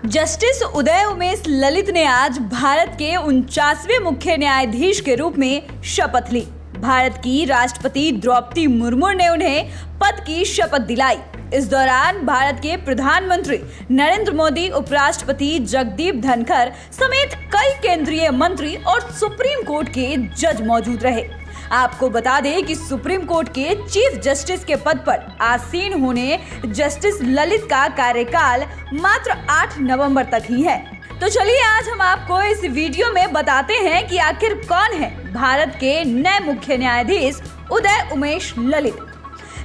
Justice Uday Umesh Lalit ने आज भारत के 49वें मुख्य न्यायाधीश के रूप में शपथ ली। भारत की राष्ट्रपति द्रौपदी मुर्मू ने उन्हें पद की शपथ दिलाई। इस दौरान भारत के प्रधानमंत्री नरेंद्र मोदी, उपराष्ट्रपति जगदीप धनखड़ समेत कई केंद्रीय मंत्री और सुप्रीम कोर्ट के जज मौजूद रहे। आपको बता दें कि सुप्रीम कोर्ट के चीफ जस्टिस के पद पर आसीन होने जस्टिस ललित का कार्यकाल मात्र 8 नवंबर तक ही है। तो चलिए आज हम आपको इस वीडियो में बताते हैं कि आखिर कौन है भारत के नए मुख्य न्यायाधीश उदय उमेश ललित।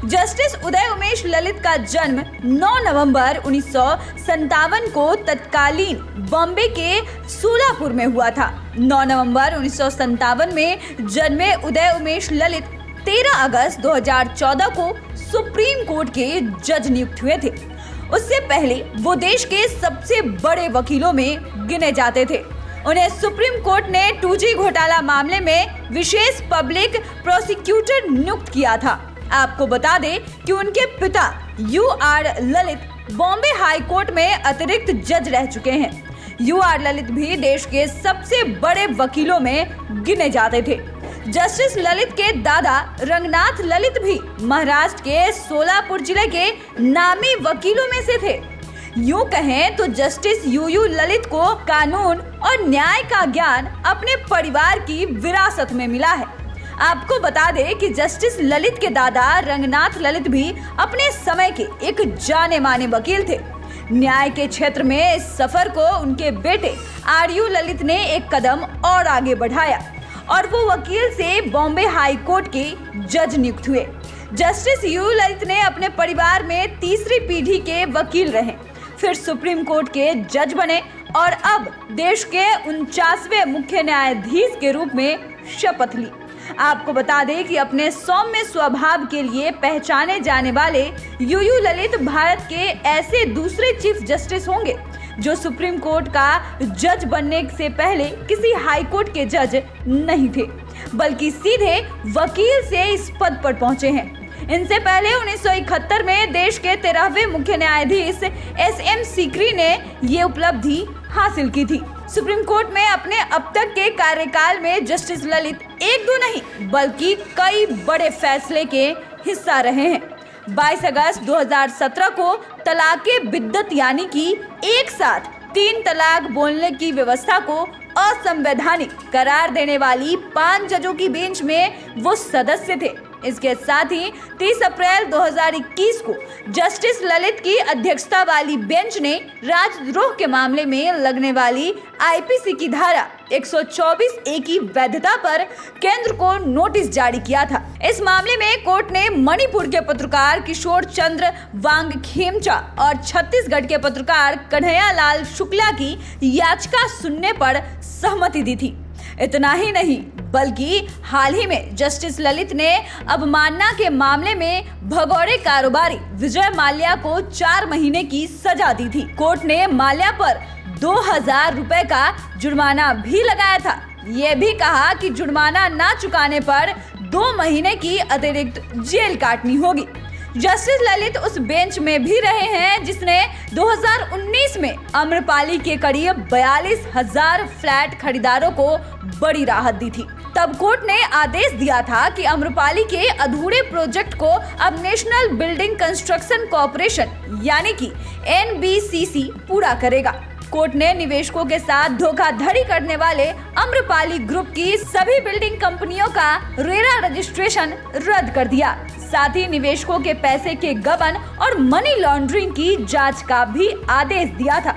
जस्टिस उदय उमेश ललित का जन्म 9 नवंबर 1957 को तत्कालीन बॉम्बे के सोलापुर में हुआ था। 9 नवंबर 1957 में जन्मे उदय उमेश ललित 13 अगस्त 2014 को सुप्रीम कोर्ट के जज नियुक्त हुए थे। उससे पहले वो देश के सबसे बड़े वकीलों में गिने जाते थे। उन्हें सुप्रीम कोर्ट ने 2G घोटाला मामले में विशेष पब्लिक प्रोसिक्यूटर नियुक्त किया था। आपको बता दें कि उनके पिता UR Lalit Bombay high court में अतिरिक्त जज रह चुके हैं। UR ललित भी देश के सबसे बड़े वकीलों में गिने जाते थे। जस्टिस ललित के दादा रंगनाथ ललित भी महाराष्ट्र के सोलापुर जिले के नामी वकीलों में से थे। यूं कहें तो जस्टिस UU ललित को कानून और न्याय का ज्ञान अपने परिवार की विरासत में मिला है। आपको बता दें कि जस्टिस ललित के दादा रंगनाथ ललित भी अपने समय के एक जाने माने वकील थे। न्याय के क्षेत्र में इस सफर को उनके बेटे RU ललित ने एक कदम और आगे बढ़ाया और वो वकील से बॉम्बे हाई कोर्ट के जज नियुक्त हुए। जस्टिस UU ललित ने अपने परिवार में तीसरी पीढ़ी के वकील रहे, फिर सुप्रीम कोर्ट के जज बने और अब देश के 49वें मुख्य न्यायाधीश के रूप में शपथ ली। आपको बता दें कि अपने सौम्य स्वभाव के लिए पहचाने जाने वाले UU ललित भारत के ऐसे दूसरे चीफ जस्टिस होंगे जो सुप्रीम कोर्ट का जज बनने से पहले किसी हाई कोर्ट के जज नहीं थे, बल्कि सीधे वकील से इस पद पर पहुंचे हैं। इनसे पहले 1971 में देश के 13वें मुख्य न्यायाधीश SM सीकरी ने ये उपलब्धि हासिल की थी। सुप्रीम कोर्ट में अपने अब तक के कार्यकाल में जस्टिस ललित एक दो नहीं बल्कि कई बड़े फैसले के हिस्सा रहे हैं। 22 अगस्त 2017 को तलाके बिद्दत यानी कि एक साथ 3 तलाक बोलने की व्यवस्था को असंवैधानिक करार देने वाली 5 जजों की बेंच में वो सदस्य थे। इसके साथ ही 30 अप्रैल 2021 को जस्टिस ललित की अध्यक्षता वाली बेंच ने राजद्रोह के मामले में लगने वाली IPC की धारा 124A की वैधता पर केंद्र को नोटिस जारी किया था। इस मामले में कोर्ट ने मणिपुर के पत्रकार किशोर चंद्र वांगखेमचा और छत्तीसगढ़ के पत्रकार कन्हैया लाल शुक्ला की याचिका सुनने पर सहमति दी थी। इतना ही नहीं बल्कि हाल ही में जस्टिस ललित ने अवमानना के मामले में भगोड़े कारोबारी विजय माल्या को 4 महीने की सजा दी थी। कोर्ट ने माल्या पर 2000 रुपए का जुर्माना भी लगाया था। ये भी कहा कि जुर्माना ना चुकाने पर 2 महीने की अतिरिक्त जेल काटनी होगी। जस्टिस ललित उस बेंच में भी रहे हैं जिसने 2019 में आम्रपाली के करीब 42,000 फ्लैट खरीदारों को बड़ी राहत दी थी। तब कोर्ट ने आदेश दिया था कि आम्रपाली के अधूरे प्रोजेक्ट को अब नेशनल बिल्डिंग कंस्ट्रक्शन कॉर्पोरेशन यानी कि NBCC पूरा करेगा। कोर्ट ने निवेशकों के साथ धोखाधड़ी करने वाले आम्रपाली ग्रुप की सभी बिल्डिंग कंपनियों का रेरा रजिस्ट्रेशन रद्द कर दिया। साथ ही निवेशकों के पैसे के गबन और मनी लॉन्ड्रिंग की जांच का भी आदेश दिया था।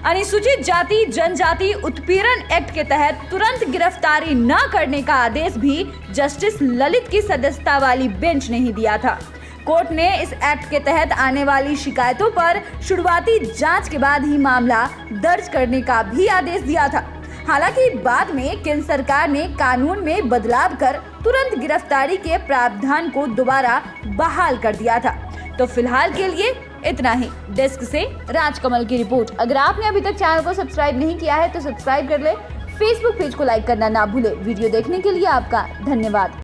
अनुसूचित जाति जनजाति उत्पीड़न एक्ट के तहत तुरंत गिरफ्तारी न करने का आदेश भी जस्टिस ललित की सदस्यता वाली बेंच ने ही दिया था। कोर्ट ने इस एक्ट के तहत आने वाली शिकायतों पर शुरुआती जांच के बाद ही मामला दर्ज करने का भी आदेश दिया था। हालांकि बाद में केंद्र सरकार ने कानून में बदलाव कर तुरंत गिरफ्तारी के प्रावधान को दोबारा बहाल कर दिया था। तो फिलहाल के लिए इतना ही। डेस्क से राजकमल की रिपोर्ट। अगर आपने अभी तक चैनल को सब्सक्राइब नहीं किया है तो सब्सक्राइब कर ले। फेसबुक पेज को लाइक करना ना भूले। वीडियो देखने के लिए आपका धन्यवाद।